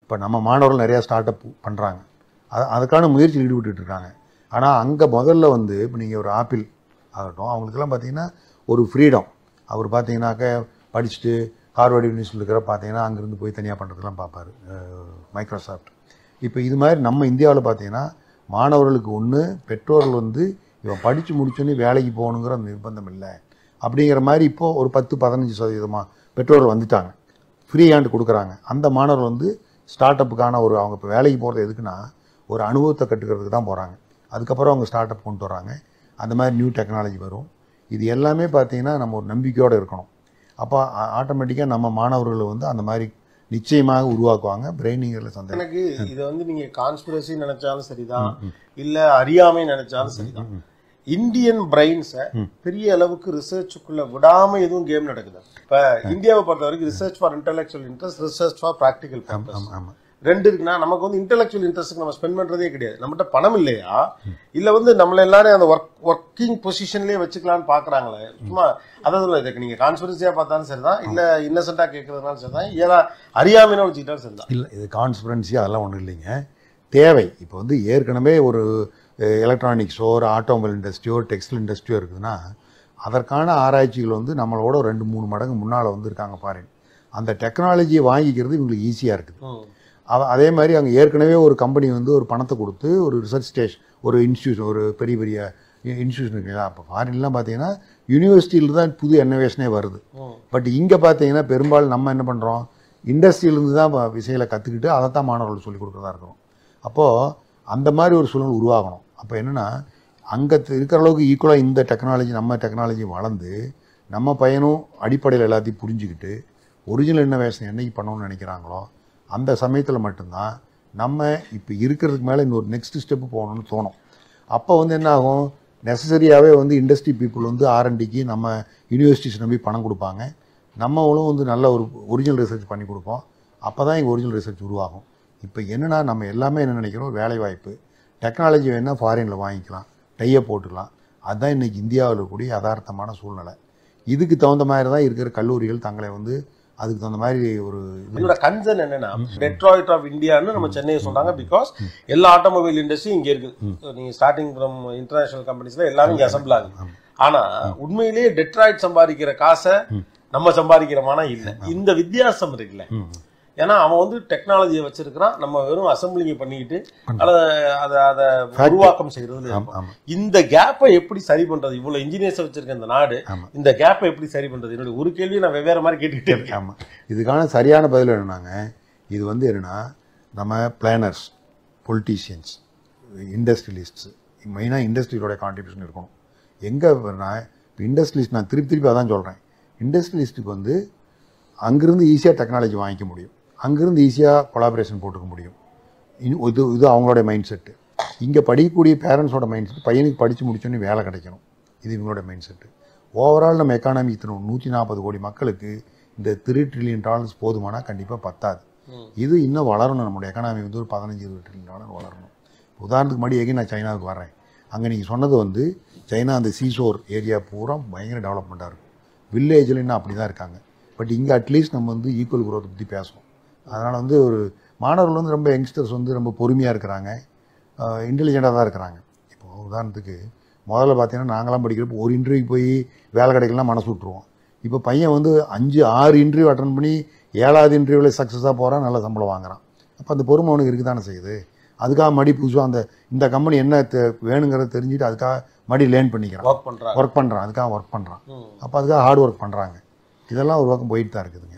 இப்போ நம்ம மாணவர்கள் நிறையா ஸ்டார்ட் அப் பண்ணுறாங்க, அதுக்கான முயற்சியில் ஈடுபட்டு இருக்காங்க. ஆனால் அங்கே முதல்ல வந்து இப்போ நீங்கள் ஒரு ஆப்பிள் ஆகட்டும், அவங்களுக்கெல்லாம் பார்த்தீங்கன்னா ஒரு ஃப்ரீடம். அவர் பார்த்தீங்கன்னாக்க படிச்சுட்டு ஹார்வர்ட் யூனிவர்சிட்டியில் இருக்கிற பார்த்தீங்கன்னா அங்கேருந்து போய் தனியாக பண்ணுறதுலாம் பார்ப்பார் மைக்ரோசாஃப்ட். இப்போ இது மாதிரி நம்ம இந்தியாவில் பார்த்தீங்கன்னா மாணவர்களுக்கு ஒன்று பெற்றோர்கள் வந்து இவன் படித்து முடிச்சோன்னே வேலைக்கு போகணுங்கிற அந்த நிர்பந்தம் இல்லை அப்படிங்கிற மாதிரி இப்போது ஒரு 10-15% பெற்றோர்கள் வந்துட்டாங்க, ஃப்ரீ ஹேண்ட் கொடுக்குறாங்க. அந்த மாணவர்கள் வந்து ஸ்டார்ட் அப்புக்கான ஒரு அவங்க இப்போ வேலைக்கு போகிறது எதுக்குன்னா ஒரு அனுபவத்தை கற்றுக்கிறதுக்கு தான் போகிறாங்க. அதுக்கப்புறம் அவங்க ஸ்டார்ட் அப் கொண்டு வராங்க. அந்த மாதிரி நியூ டெக்னாலஜி வரும். இது எல்லாமே பார்த்தீங்கன்னா நம்ம ஒரு நம்பிக்கையோடு இருக்கணும். அப்போ ஆட்டோமேட்டிக்காக நம்ம மாணவர்களை வந்து அந்த மாதிரி நிச்சயமாக உருவாக்குவாங்க. பிரெயினிங்கில் சந்தேகம் எனக்கு இதை வந்து நீங்கள் கான்ஸ்பிரசி நினைச்சாலும் சரிதான், இல்லை அறியாமை நினைச்சாலும் சரிதான், இந்தியன் பிரெயின்ஸை பெரிய அளவுக்கு ரிசர்ச்சுக்குள்ள விடாம எதுவும் கேம் நடக்குது. இப்போ இந்தியாவை பொறுத்த வரைக்கும் research for intellectual interest, research for practical purpose ரெண்டு இருக்குன்னா, நமக்கு வந்து இன்டெலெக்சுவல் இன்ட்ரெஸ்ட்டுக்கு நம்ம ஸ்பெண்ட் பண்றதே கிடையாது. நம்மகிட்ட பணம் இல்லையா, இல்லை வந்து நம்மள எல்லாரும் அந்த ஒர்க்கிங் பொசிஷன்லேயே வச்சுக்கலான்னு பாக்குறாங்களே. சும்மா அதாவது இதுக்கு நீங்க கான்ஸ்பிரன்சியா பார்த்தாலும் சரிதான், இல்ல இன்னசென்ட்டா கேட்கறதுனாலும் சரிதான், ஏதா அறியாமைன்னு வச்சுக்கிட்டாலும் சரிதான். இல்லை, இது கான்ஸ்பிரன்சி அதெல்லாம் ஒன்றும் இல்லைங்க, தேவை. இப்போ வந்து ஏற்கனவே ஒரு எலக்ட்ரானிக்ஸோ ஒரு ஆட்டோமொபைல் இண்டஸ்ட்ரியோ டெக்ஸ்டைல் இண்டஸ்ட்ரியோ இருக்குதுன்னா அதற்கான ஆராய்ச்சிகள் வந்து நம்மளோட 2-3 மடங்கு முன்னால் வந்து இருக்காங்க ஃபாரின். அந்த டெக்னாலஜியை வாங்கிக்கிறது இவங்களுக்கு ஈஸியாக இருக்குது. அதே மாதிரி அங்கே ஏற்கனவே ஒரு கம்பெனி வந்து ஒரு பணத்தை கொடுத்து ஒரு ரிசர்ச் ஸ்டேஷன், ஒரு இன்ஸ்டியூஷன், ஒரு பெரிய பெரிய இன்ஸ்டியூஷன் இருக்குங்களா. அப்போ ஃபாரின்லாம் பார்த்தீங்கன்னா யூனிவர்சிட்டியில் தான் புது இன்னோவேஷனே வருது. பட் இங்கே பார்த்தீங்கன்னா பெரும்பாலும் நம்ம என்ன பண்ணுறோம், இண்டஸ்ட்ரியிலேருந்து தான் விஷயங்களை கற்றுக்கிட்டு அதை தான் மாணவர்களுக்கு சொல்லிக் கொடுக்குறதா இருக்கிறோம். அப்போது அந்த மாதிரி ஒரு சூழ்நிலை உருவாகணும். அப்போ என்னென்னா அங்கே இருக்கிற அளவுக்கு ஈக்குவலாக இந்த டெக்னாலஜி நம்ம டெக்னாலஜி வளர்ந்து நம்ம பையனும் அடிப்படையில் எல்லாத்தையும் புரிஞ்சுக்கிட்டு ஒரிஜினல் இன்னோவேஷன் என்னைக்கு பண்ணணும்னு நினைக்கிறாங்களோ அந்த சமயத்தில் மட்டும்தான் நம்ம இப்போ இருக்கிறதுக்கு மேலே இன்னொரு நெக்ஸ்ட் ஸ்டெப்பு போகணும்னு தோணும். அப்போ வந்து என்ன ஆகும், நெசசரியாகவே வந்து இண்டஸ்ட்ரி பீப்புள் வந்து ஆர்என்டிக்கு நம்ம யூனிவர்சிட்டிஸ் நம்பி பணம் கொடுப்பாங்க. நம்மளும் வந்து நல்ல ஒரு ஒரிஜினல் ரிசர்ச் பண்ணி கொடுப்போம். அப்போ தான் இங்கே ஒரிஜினல் ரிசர்ச் உருவாகும். இப்போ என்னென்னா நம்ம எல்லாமே என்ன நினைக்கிறோம், வேலை வாய்ப்பு டெக்னாலஜி வேணால் ஃபாரினில் வாங்கிக்கலாம், டையை போட்டுக்கலாம். அதுதான் இன்றைக்கி இந்தியாவில் கூடிய யதார்த்தமான சூழ்நிலை. இதுக்கு தகுந்த மாதிரி தான் இருக்கிற கல்லூரிகள் தங்களை வந்து அதுக்கு தகுந்த மாதிரி ஒரு என்னோட கன்சர்ன் என்னன்னா, டெட்ராய்ட் ஆஃப் இந்தியான்னு நம்ம சென்னையை சொல்றாங்க. பிகாஸ் எல்லா ஆட்டோமொபைல் இண்டஸ்ட்ரி இங்க இருக்கு. நீங்க ஸ்டார்டிங் ஃப்ரம் இன்டர்நேஷனல் கம்பெனிஸ்ல எல்லாரும் இங்க அசம்பிள் ஆகுது. ஆனா உண்மையிலேயே டெட்ராய்ட் சம்பாதிக்கிற காசை நம்ம சம்பாதிக்கிறோமானா இல்லை. இந்த வித்தியாசம் இருக்குல்ல, ஏன்னா அவன் வந்து டெக்னாலஜியை வச்சிருக்கிறான், நம்ம வெறும் அசம்பிளிங் பண்ணிக்கிட்டு அதை உருவாக்கம் செய்யறது. இந்த கேப்பை எப்படி சரி பண்றது? இவ்வளவு இன்ஜினியர்ஸ் வச்சிருக்க இந்த நாடு இந்த கேப்பை எப்படி சரி பண்றது? என்னோட ஒரு கேள்வி நான் வெவ்வேறு மாதிரி கேட்டுக்கிட்டே இருக்கேன். ஆமா, இதுக்கான சரியான பதில் என்னன்னாங்க, இது வந்து என்னன்னா நம்ம பிளானர்ஸ், பொலிட்டீஷியன்ஸ், இண்டஸ்ட்ரியலிஸ்ட்ஸ், மெயினாக இண்டஸ்ட்ரியோட கான்ட்ரிபியூஷன் இருக்கணும். எங்கே இப்போ இண்டஸ்ட்ரியலிஸ்ட், நான் திருப்பி அதான் சொல்கிறேன், இண்டஸ்ட்ரியலிஸ்ட்டுக்கு வந்து அங்கேருந்து ஈஸியாக டெக்னாலஜி வாங்கிக்க முடியும், அங்கேருந்து ஈஸியாக கொலாபரேஷன் போட்டுக்க முடியும். இது அவங்களோட மைண்ட் செட்டு. இங்கே படிக்கக்கூடிய பேரண்ட்ஸோட மைண்ட் செட், பையனுக்கு படித்து முடிச்சோன்னே வேலை கிடைக்கணும், இது இவங்களோட மைண்ட் செட்டு. ஓவரால் நம்ம எக்கானமி இத்தனை 140 கோடி மக்களுக்கு இந்த $3 trillion போதுமானா கண்டிப்பாக பத்தாது. இது இன்னும் வளரணும். நம்மளுடைய எக்கானமி வந்து ஒரு $15-20 trillion வளரணும். உதாரணத்துக்கு முன்னாடி எங்கே நான் சைனாவுக்கு வரேன், அங்கே நீங்கள் சொன்னது வந்து சைனா அந்த சீசோர் ஏரியா பூரா பயங்கர டெவலப்மெண்ட்டாக இருக்கும். வில்லேஜில் இன்னும் அப்படி தான் இருக்காங்க. பட் இங்கே அட்லீஸ்ட் நம்ம வந்து ஈக்குவல் குரோத் பற்றி பேசுவோம். அதனால் வந்து ஒரு மாணவர்கள் வந்து ரொம்ப யங்ஸ்டர்ஸ் வந்து ரொம்ப பொறுமையாக இருக்கிறாங்க, இன்டெலிஜென்ட்டாக தான் இருக்கிறாங்க. இப்போது உதாரணத்துக்கு முதல்ல பார்த்தீங்கன்னா நாங்களாம் படிக்கிறப்போ ஒரு இன்டர்வியூக்கு போய் வேலை கிடைக்கலாம் மனசு விட்ருவோம். இப்போ பையன் வந்து 5-6 இன்டர்வியூ அட்டன் பண்ணி 7வது இன்டர்வியூவில் சக்ஸஸாக போகிறான், நல்ல சம்பளம் வாங்குறான். அப்போ அந்த பொறுமை அவனுக்கு இருக்குது தானே செய்யுது. அதுக்காக மடி புதுசாக இந்த கம்பெனி என்ன வேணுங்கிறத தெரிஞ்சுட்டு அதுக்காக மடி லேர்ன் பண்ணிக்கிறான், ஒர்க் பண்ணுறான், அதுக்காக ஒர்க் பண்ணுறான். அப்போ அதுக்காக ஹார்ட் ஒர்க் பண்ணுறாங்க. இதெல்லாம் ஒரு பக்கம் போயிட்டு தான் இருக்குதுங்க.